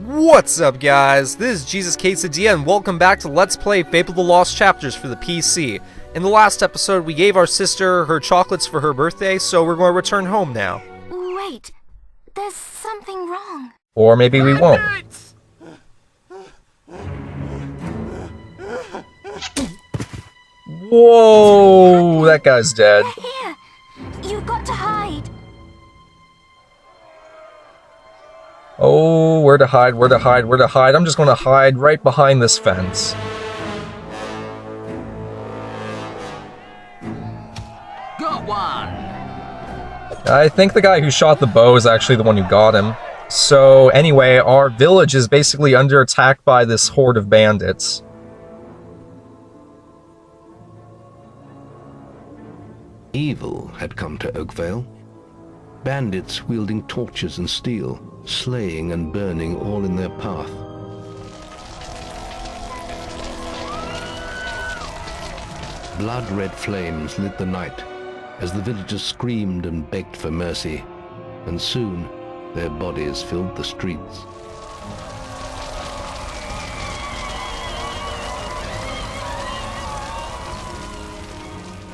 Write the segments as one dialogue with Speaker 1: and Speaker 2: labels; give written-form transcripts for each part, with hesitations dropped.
Speaker 1: What's up, guys? This is Jesus Quesadilla, and welcome back to Let's Play Fable the Lost Chapters for the PC. In the last episode, we gave our sister her chocolates for her birthday, so we're going to return home now.
Speaker 2: Wait, there's something wrong.
Speaker 1: Or maybe we won't. Whoa, that guy's dead.
Speaker 2: They're here. You've got to hide.
Speaker 1: Oh, where to hide, where to hide, where to hide. I'm just going to hide right behind this fence.
Speaker 3: Got one!
Speaker 1: I think the guy who shot the bow is actually the one who got him. So, anyway, our village is basically under attack by this horde of bandits.
Speaker 4: Evil had come to Oakvale. Bandits wielding torches and steel, slaying and burning all in their path. Blood-red flames lit the night as the villagers screamed and begged for mercy, and soon their bodies filled the streets.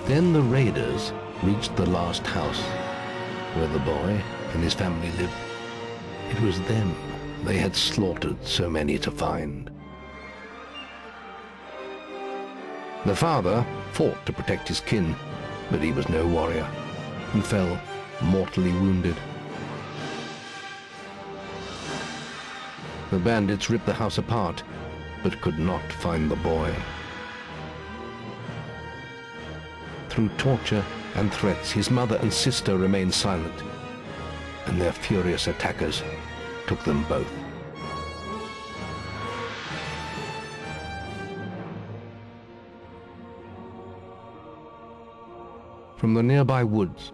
Speaker 4: Then the raiders reached the last house, where the boy and his family lived. It was them they had slaughtered so many to find. The father fought to protect his kin, but he was no warrior, and fell mortally wounded. The bandits ripped the house apart, but could not find the boy. Through torture and threats, his mother and sister remained silent, and their furious attackers took them both. From the nearby woods,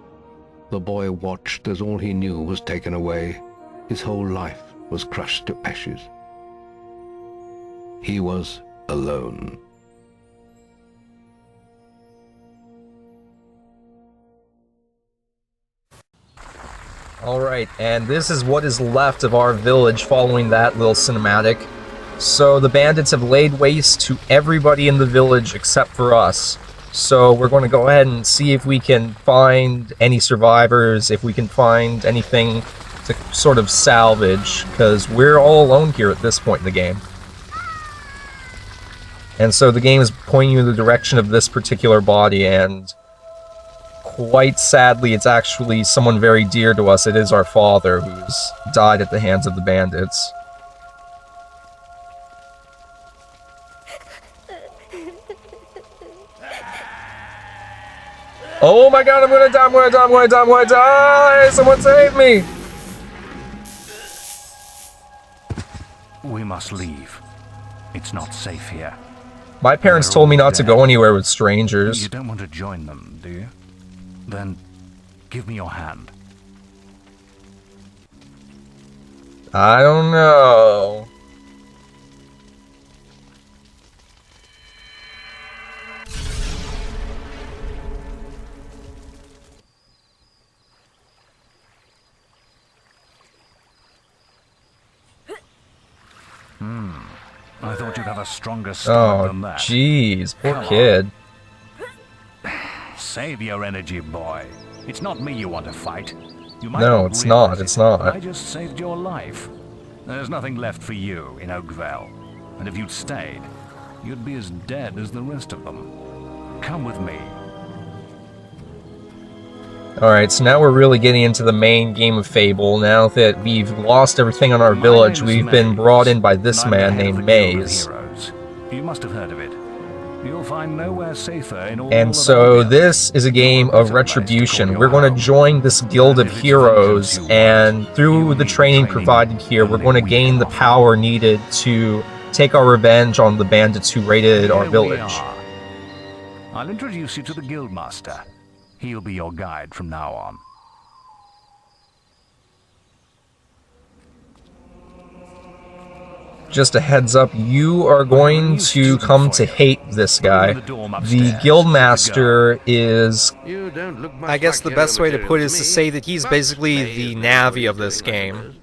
Speaker 4: the boy watched as all he knew was taken away. His whole life was crushed to ashes. He was alone.
Speaker 1: Alright, and this is what is left of our village following that little cinematic. So the bandits have laid waste to everybody in the village except for us. So we're going to go ahead and see if we can find any survivors, if we can find anything to sort of salvage, because we're all alone here at this point in the game. And so the game is pointing you in the direction of this particular body, and quite sadly, it's actually someone very dear to us. It is our father, who's died at the hands of the bandits. Oh my god, I'm gonna die, I'm gonna die, I'm gonna die, I'm gonna die! Someone save me!
Speaker 5: We must leave. It's not safe here.
Speaker 1: My parents told me not to go anywhere with strangers.
Speaker 5: You don't want to join them, do you? Then, give me your hand.
Speaker 1: I don't know.
Speaker 5: I thought you'd have a stronger stomach than
Speaker 1: Oh,
Speaker 5: that.
Speaker 1: jeez, poor
Speaker 5: Come on.
Speaker 1: kid.
Speaker 5: Save your energy, boy. It's not me you want to fight. You might
Speaker 1: No,
Speaker 5: not
Speaker 1: it's
Speaker 5: realize
Speaker 1: not,
Speaker 5: it,
Speaker 1: it's not.
Speaker 5: but I just saved your life. There's nothing left for you in Oakvale. And if you'd stayed, you'd be as dead as the rest of them. Come with me.
Speaker 1: Alright, so now we're really getting into the main game of Fable. Now that we've lost everything on our
Speaker 5: My
Speaker 1: village,
Speaker 5: name is
Speaker 1: we've been
Speaker 5: Maze,
Speaker 1: brought in by this
Speaker 5: and I'm
Speaker 1: man
Speaker 5: the head of
Speaker 1: named
Speaker 5: the Guild of
Speaker 1: Maze.
Speaker 5: Heroes. You must have heard of it. You'll find nowhere safer in all
Speaker 1: And
Speaker 5: of
Speaker 1: so
Speaker 5: Oakvale.
Speaker 1: this is a game of retribution. We're going to join this guild of heroes, and through the training provided here, we're going to gain the power needed to take our revenge on the bandits who raided our
Speaker 5: Here we
Speaker 1: village.
Speaker 5: are. I'll introduce you to the Guildmaster. He'll be your guide from now on.
Speaker 1: Just a heads up, you are going to come to hate this guy. The Guildmaster is,
Speaker 4: You don't look much
Speaker 1: I guess
Speaker 4: like
Speaker 1: the best
Speaker 4: hero
Speaker 1: way to
Speaker 4: material
Speaker 1: put it is to
Speaker 4: me,
Speaker 1: say that he's
Speaker 4: but
Speaker 1: basically
Speaker 4: May
Speaker 1: the
Speaker 4: is
Speaker 1: Navi
Speaker 4: no
Speaker 1: of this
Speaker 4: doing
Speaker 1: game.
Speaker 4: wonders.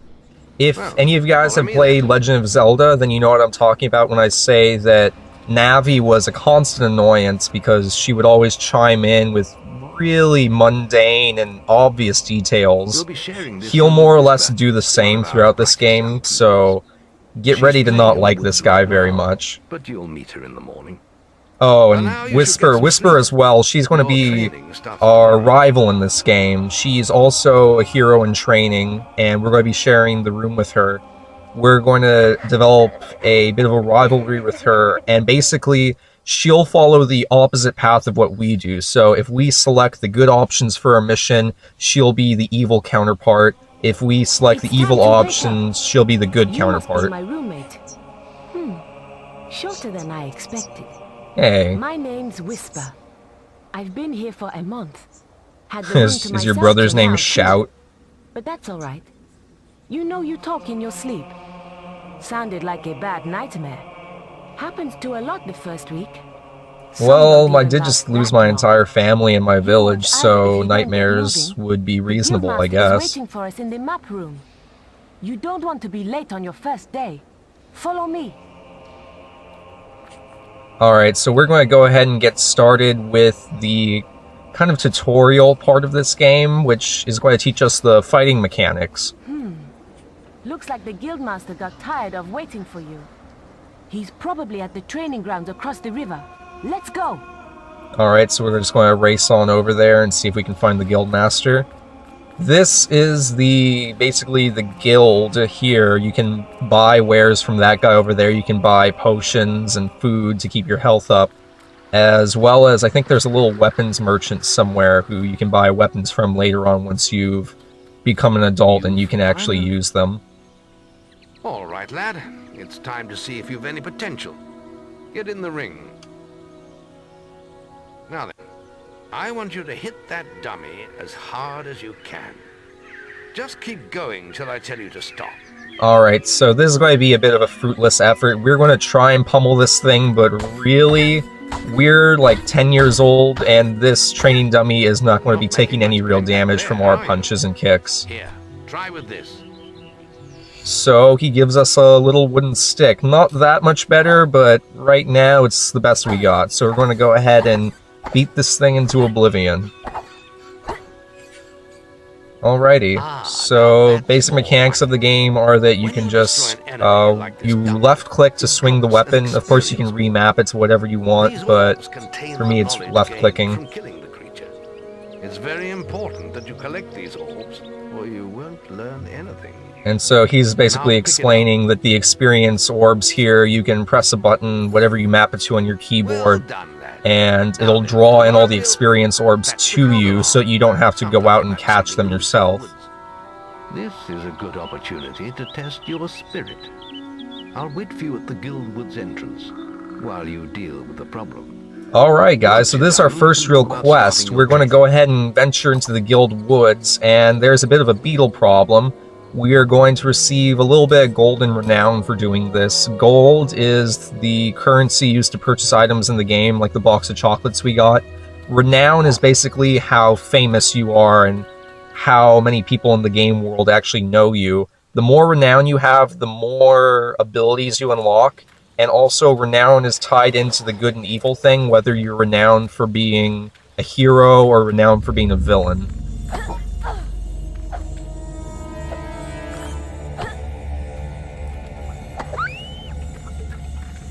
Speaker 1: If
Speaker 4: Well,
Speaker 1: any of you guys
Speaker 4: follow
Speaker 1: have
Speaker 4: me
Speaker 1: played
Speaker 4: then.
Speaker 1: Legend of Zelda, then you know what I'm talking about when I say that Navi was a constant annoyance because she would always chime in with really mundane and obvious details.
Speaker 4: We'll be sharing this
Speaker 1: He'll
Speaker 4: room
Speaker 1: more or
Speaker 4: with
Speaker 1: less
Speaker 4: Whisper,
Speaker 1: do the
Speaker 4: one
Speaker 1: same
Speaker 4: of our
Speaker 1: throughout this
Speaker 4: practice
Speaker 1: game,
Speaker 4: young
Speaker 1: so get
Speaker 4: She's
Speaker 1: ready to
Speaker 4: playing
Speaker 1: not
Speaker 4: in
Speaker 1: like
Speaker 4: the
Speaker 1: this
Speaker 4: woods
Speaker 1: guy
Speaker 4: right
Speaker 1: very
Speaker 4: now,
Speaker 1: much.
Speaker 4: But you'll meet her in the morning.
Speaker 1: Oh,
Speaker 4: For
Speaker 1: and
Speaker 4: now, you should get some
Speaker 1: Whisper
Speaker 4: sleep.
Speaker 1: as well. She's going to
Speaker 4: Your
Speaker 1: be
Speaker 4: training starts
Speaker 1: our
Speaker 4: tomorrow.
Speaker 1: rival in this game. She's also a hero in training, and we're going to be sharing the room with her. We're going to develop a bit of a rivalry with her, and basically, she'll follow the opposite path of what we do. So if we select the good options for our mission, she'll be the evil counterpart. If we select the
Speaker 2: It's
Speaker 1: evil
Speaker 2: time to wake
Speaker 1: options, she'll be the good
Speaker 6: You must be
Speaker 1: counterpart.
Speaker 6: my roommate. Shorter than I expected.
Speaker 1: Hey,
Speaker 6: My name's Whisper. I've been here for a month. Had the room
Speaker 1: is
Speaker 6: to
Speaker 1: your
Speaker 6: myself
Speaker 1: brother's
Speaker 6: till
Speaker 1: name
Speaker 6: now, too.
Speaker 1: Shout?
Speaker 6: But that's all right. You know you talk in your sleep. Sounded like a bad nightmare. Happened to a lot the first week. Some
Speaker 1: Well,
Speaker 6: don't
Speaker 1: I
Speaker 6: even
Speaker 1: did
Speaker 6: last
Speaker 1: just lose
Speaker 6: that
Speaker 1: my
Speaker 6: long.
Speaker 1: entire family in my village,
Speaker 6: won't either if
Speaker 1: so
Speaker 6: you don't get
Speaker 1: nightmares
Speaker 6: moving.
Speaker 1: would be
Speaker 6: The
Speaker 1: reasonable, I
Speaker 6: Guildmaster is
Speaker 1: guess.
Speaker 6: waiting for us in the map room. You don't want to be late on your first day. Follow me.
Speaker 1: Alright, so we're going to go ahead and get started with the kind of tutorial part of this game, which is going to teach us the fighting mechanics.
Speaker 6: Looks like the Guildmaster got tired of waiting for you. He's probably at the training grounds across the river. Let's go!
Speaker 1: Alright, so we're just going to race on over there and see if we can find the Guildmaster. This is basically the guild here. You can buy wares from that guy over there. You can buy potions and food to keep your health up. As well as, I think there's a little weapons merchant somewhere who you can buy weapons from later on once you've become an adult and you can actually use them.
Speaker 4: All right, lad. It's time to see if you've any potential. Get in the ring. Now then, I want you to hit that dummy as hard as you can. Just keep going till I tell you to stop.
Speaker 1: Alright, so this is going to be a bit of a fruitless effort. We're going to try and pummel this thing, but really, we're like 10 years old, and this training dummy is not going to be taking any real damage from our punches and kicks.
Speaker 4: Here, try with this.
Speaker 1: So he gives us a little wooden stick. Not that much better, but right now it's the best we got. So we're going to go ahead and beat this thing into oblivion. Alrighty, so basic mechanics of the game are that you can just, you left click to swing the weapon. Of course you can remap it to whatever you want, but for me it's left clicking.
Speaker 4: It's very important that you collect these orbs, or you won't learn anything.
Speaker 1: And so he's basically explaining that the experience orbs here, you can press a button, whatever you map it to on your keyboard, and it'll draw in all the experience orbs to you so you don't have to go out and catch them yourself.
Speaker 4: This is a good opportunity to test your spirit. I'll wait for you at the Guildwood's entrance while you deal with the problem.
Speaker 1: Alright guys, so this is our first real quest. We're going to go ahead and venture into the Guild Woods, and there's a bit of a beetle problem. We are going to receive a little bit of gold and renown for doing this. Gold is the currency used to purchase items in the game, like the box of chocolates we got. Renown is basically how famous you are and how many people in the game world actually know you. The more renown you have, the more abilities you unlock. And also, renown is tied into the good and evil thing, whether you're renowned for being a hero or renowned for being a villain.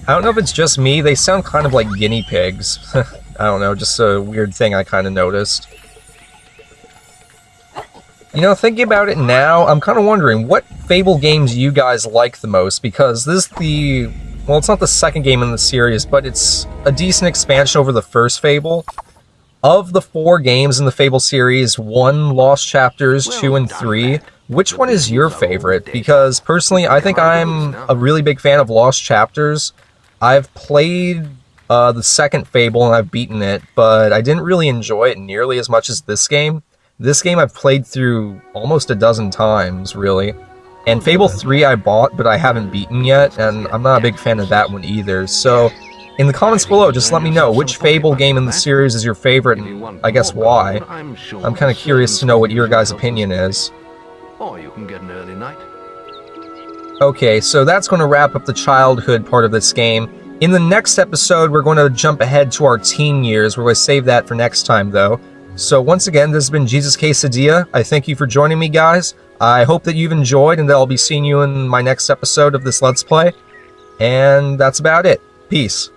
Speaker 1: I don't know if it's just me, they sound kind of like guinea pigs. I don't know, just a weird thing I kind of noticed. You know, thinking about it now, I'm kind of wondering what Fable games you guys like the most, because this is well, it's not the second game in the series, but it's a decent expansion over the first Fable. Of the 4 games in the Fable series, 1 Lost Chapters, 2 and 3, which one is your favorite? Because personally, I think I'm a really big fan of Lost Chapters. I've played the second Fable and I've beaten it, but I didn't really enjoy it nearly as much as this game. This game I've played through almost a dozen times, really. And Fable 3 I bought, but I haven't beaten yet, and I'm not a big fan of that one either. So, in the comments below, just let me know which Fable game in the series is your favorite, and I guess why. I'm kind of curious to know what your guys' opinion is.
Speaker 4: Or you can get an early night.
Speaker 1: Okay, so that's going to wrap up the childhood part of this game. In the next episode, we're going to jump ahead to our teen years. We're going to save that for next time, though. So once again, this has been Jesus Quesadilla. I thank you for joining me, guys. I hope that you've enjoyed, and that I'll be seeing you in my next episode of this Let's Play. And that's about it. Peace.